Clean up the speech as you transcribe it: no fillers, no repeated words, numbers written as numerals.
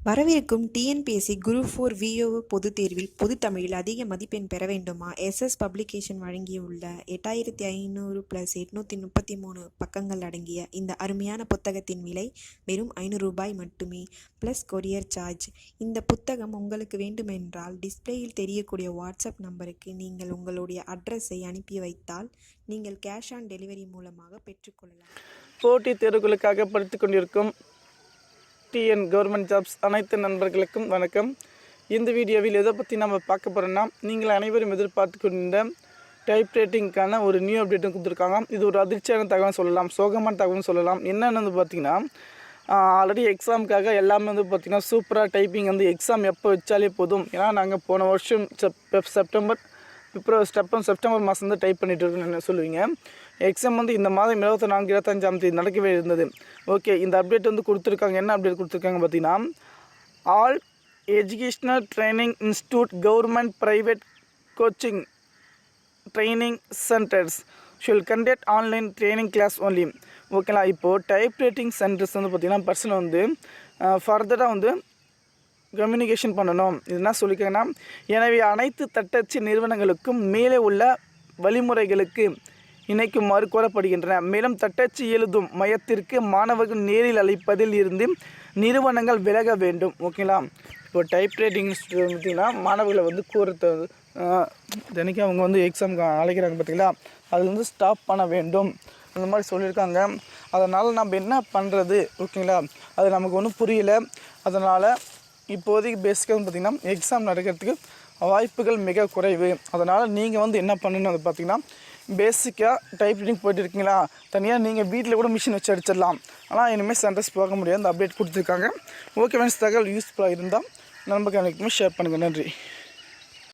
வரவிருக்கும் TNPSC group 4 VO பொதுத் தேர்வில் பொதுத்தமிழில் அதிக மதிப்பெண் பெற வேண்டுமா? எஸ்எஸ் பப்ளிகேஷன் வழங்கியுள்ள 8500+833 பக்கங்கள் அடங்கிய இந்த அருமையான புத்தகத்தின் விலை வெறும் ரூ. 500 மட்டுமே ப்ளஸ் கொரியர் சார்ஜ். இந்த புத்தகம் உங்களுக்கு வேண்டுமென்றால் டிஸ்பிளேயில் தெரியக்கூடிய வாட்ஸ்அப் நம்பருக்கு நீங்கள் உங்களுடைய அட்ரஸை அனுப்பி வைத்தால் நீங்கள் கேஷ் ஆன் டெலிவரி மூலமாக பெற்றுக்கொள்ளலாம். போட்டித் தேர்வுகளுக்காக படித்துக் கொண்டிருக்கும் டிஎன் கவர்மெண்ட் ஜாப்ஸ் அனைத்து நண்பர்களுக்கும் வணக்கம். இந்த வீடியோவில் எதை பற்றி நம்ம பார்க்க போகிறோன்னா, நீங்கள் அனைவரும் எதிர்பார்த்து கொண்ட டைப் ரைட்டிங்க்கான ஒரு நியூ அப்டேட்டும் கொடுத்துருக்காங்க. இது ஒரு அதிர்ச்சியான தகவல் சொல்லலாம், சோகமான தகவல் சொல்லலாம். என்னென்னு வந்து பார்த்திங்கன்னா, ஆல்ரெடி எக்ஸாமுக்காக எல்லாமே வந்து பார்த்திங்கன்னா சூப்பராக டைப்பிங் வந்து எக்ஸாம் எப்போ வச்சாலே போதும். ஏன்னா நாங்கள் போன வருஷம் செப்டம்பர் மாதம் வந்து டைப் பண்ணிட்டு இருக்கோன்னு சொல்லுவீங்க. எக்ஸாம் வந்து இந்த மாதம் 24, 25 நடக்கவே இருந்தது. ஓகே, இந்த அப்டேட் வந்து கொடுத்துருக்காங்க. என்ன அப்டேட் கொடுத்துருக்காங்க பார்த்தீங்கன்னா, all educational training institute government private coaching training centres shall conduct online training class only. ஓகேங்களா, இப்போது டைப் ரைட்டிங் சென்டர்ஸ் வந்து பார்த்திங்கன்னா பர்சன் வந்து ஃபர்தராக வந்து கம்யூனிகேஷன் பண்ணணும். இதுனா சொல்லிக்கங்கன்னா, எனவே அனைத்து தட்டச்சு நிறுவனங்களுக்கும் மேலே உள்ள வழிமுறைகளுக்கு இணைக்குமாறு கோரப்படுகின்றன. மேலும் தட்டச்சு எழுதும் மையத்திற்கு மாணவர்கள் நேரில் அழைப்பதில் இருந்து நிறுவனங்கள் விலக வேண்டும். ஓகேங்களா, இப்போ டைப் ரைட்டிங் பார்த்திங்கன்னா மாணவர்களை வந்து தினைக்கும் அவங்க வந்து எக்ஸாமுக்கு அழைக்கிறாங்க பார்த்திங்களா, அது வந்து ஸ்டாப் பண்ண வேண்டும் அந்த மாதிரி சொல்லியிருக்காங்க. அதனால் நம்ம என்ன பண்ணுறது? ஓகேங்களா, அது நமக்கு ஒன்றும் புரியல. அதனால் இப்போதைக்கு பேசிக்காக வந்து பார்த்திங்கன்னா எக்ஸாம் நடக்கிறதுக்கு வாய்ப்புகள் மிக குறைவு. அதனால் நீங்கள் வந்து என்ன பண்ணணும் அது பார்த்திங்கன்னா, பேசிக்காக டைப் ரைட்டிங் போய்ட்டு இருக்கீங்களா, தனியாக நீங்கள் வீட்டில் கூட மிஷின் வச்சு அடிச்சிடலாம். ஆனால் இனிமேல் சென்டர்ஸ் பார்க்க முடியாது. அந்த அப்டேட் கொடுத்துருக்காங்க. ஓகே ஃப்ரெண்ட்ஸ், தகவல் யூஸ்ஃபுல்லாக இருந்தால் நண்பர்களுக்குமே ஷேர் பண்ணுங்கள். நன்றி.